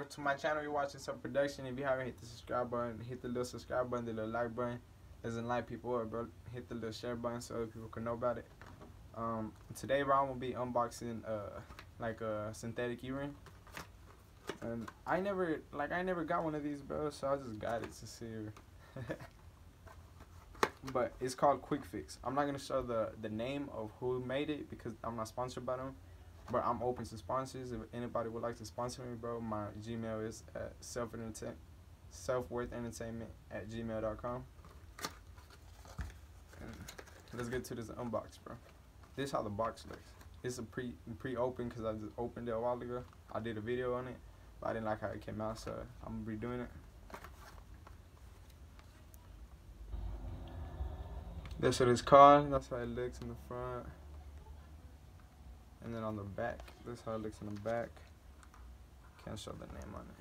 welcome to my channel. You're watching some production. If you haven't hit the subscribe button, hit the little subscribe button, the little like button. Doesn't light people up, bro. Hit the little share button so other people can know about it. Today, bro, I'm gonna be unboxing like a synthetic urine. And I never got one of these, bro, so I just got it to see. But it's called Quick Fix. I'm not gonna show the name of who made it because I'm not sponsored by them. But I'm open to sponsors. If anybody would like to sponsor me, bro, my Gmail is at selfworthentertainment@gmail.com. Let's get to this unbox, bro. This is how the box looks. It's a pre-open because I just opened it a while ago. I did a video on it, but I didn't like how it came out, so I'm redoing it. That's what it's called. That's how it looks in the front. And then on the back, this is how it looks in the back. Can't show the name on it.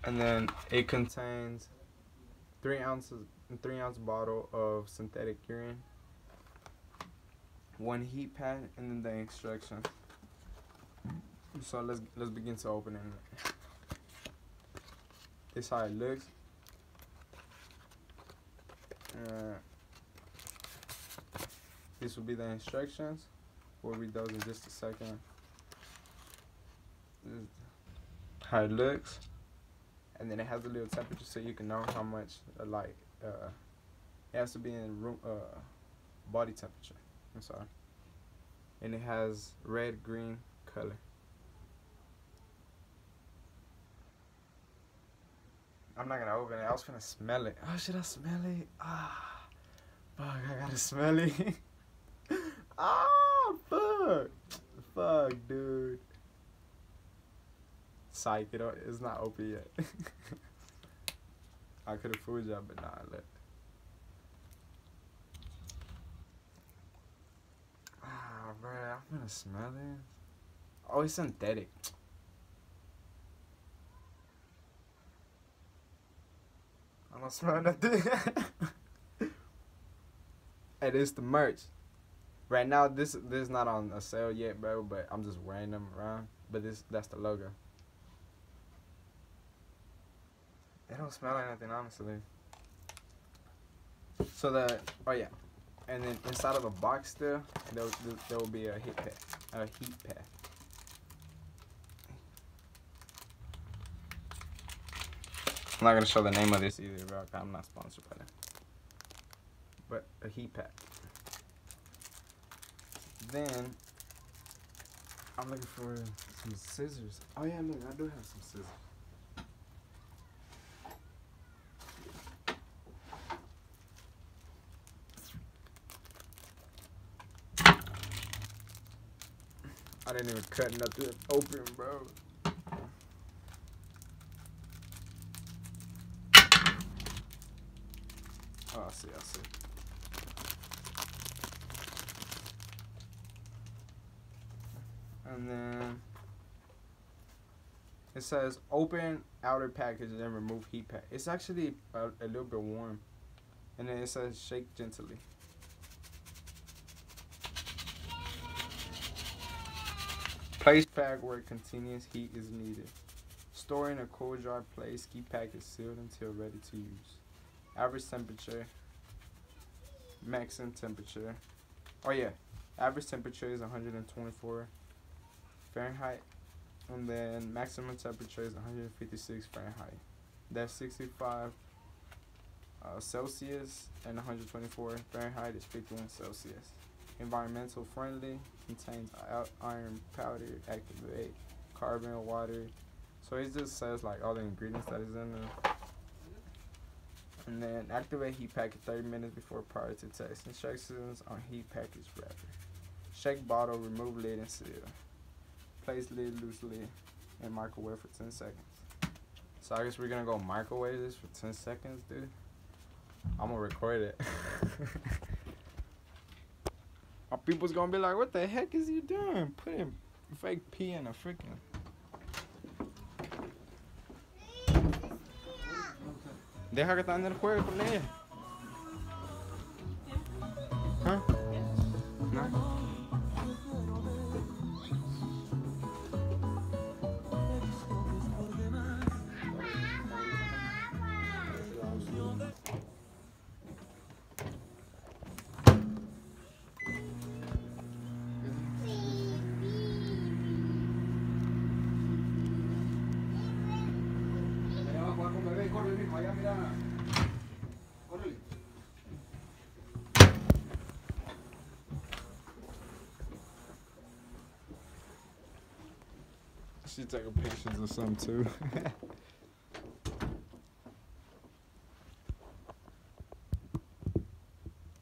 And then it contains 3 ounce bottle of synthetic urine, 1 heat pad, and then the instructions. So let's begin to opening it. This is how it looks. This will be the instructions. We'll read those in just a second. This is how it looks, and then it has a little temperature so you can know how much it has to be in room body temperature. I'm sorry. And it has red, green color. I'm not gonna open it. I was gonna smell it. Oh, should I smell it? Ah, fuck! I gotta smell it. Ah, fuck, dude. Psych, it's not open yet. I could have fooled y'all, but nah, let. Ah, bro, I'm gonna smell it. Oh, it's synthetic. I don't smell nothing. Hey, this is the merch. Right now, this is not on a sale yet, bro, but I'm just wearing them around. But that's the logo. It don't smell like anything, honestly. So oh yeah, and then inside of the box there will be a heat pad. I'm not gonna show the name of this either, bro. I'm not sponsored by them. But a heat pad. Then I'm looking for some scissors. Oh yeah, look, I do have some scissors. I didn't even cut nothing open, bro. Oh, I see. And then it says open outer package and then remove heat pack. It's actually a little bit warm. And then it says shake gently. Place pack where continuous heat is needed. Store in a cool, dry place. Keep package sealed until ready to use. Average temperature. Maximum temperature. Oh yeah, average temperature is 124 Fahrenheit, and then maximum temperature is 156 Fahrenheit. That's 65 Celsius, and 124 Fahrenheit is 51 Celsius. Environmental friendly, contains iron powder, activate, carbon, water. So it just says like all the ingredients that is in there. And then activate heat packet 30 minutes before prior to test. Instructions on heat package wrapper. Shake bottle, remove lid and seal. Place lid loosely and microwave for 10 seconds. So I guess we're gonna go microwave this for 10 seconds, dude. I'm gonna record it. Our people's gonna be like, what the heck is you doing? Putting fake pee in a freaking... Deja que está en el juego con ella. ¿Ah? No. She taking pictures or something too.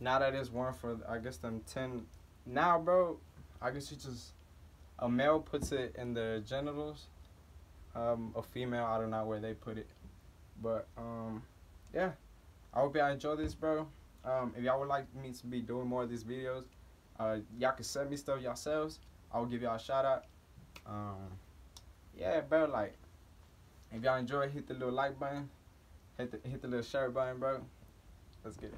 Now that it's one for, I guess, them 10. Now, bro, I guess you just, a male puts it in the genitals. A female, I don't know where they put it. But, yeah. I hope y'all enjoy this, bro. If y'all would like me to be doing more of these videos, y'all can send me stuff yourselves. I will give y'all a shout out. Yeah, bro, like, if y'all enjoy, hit the little like button. Hit the little share button, bro. Let's get it.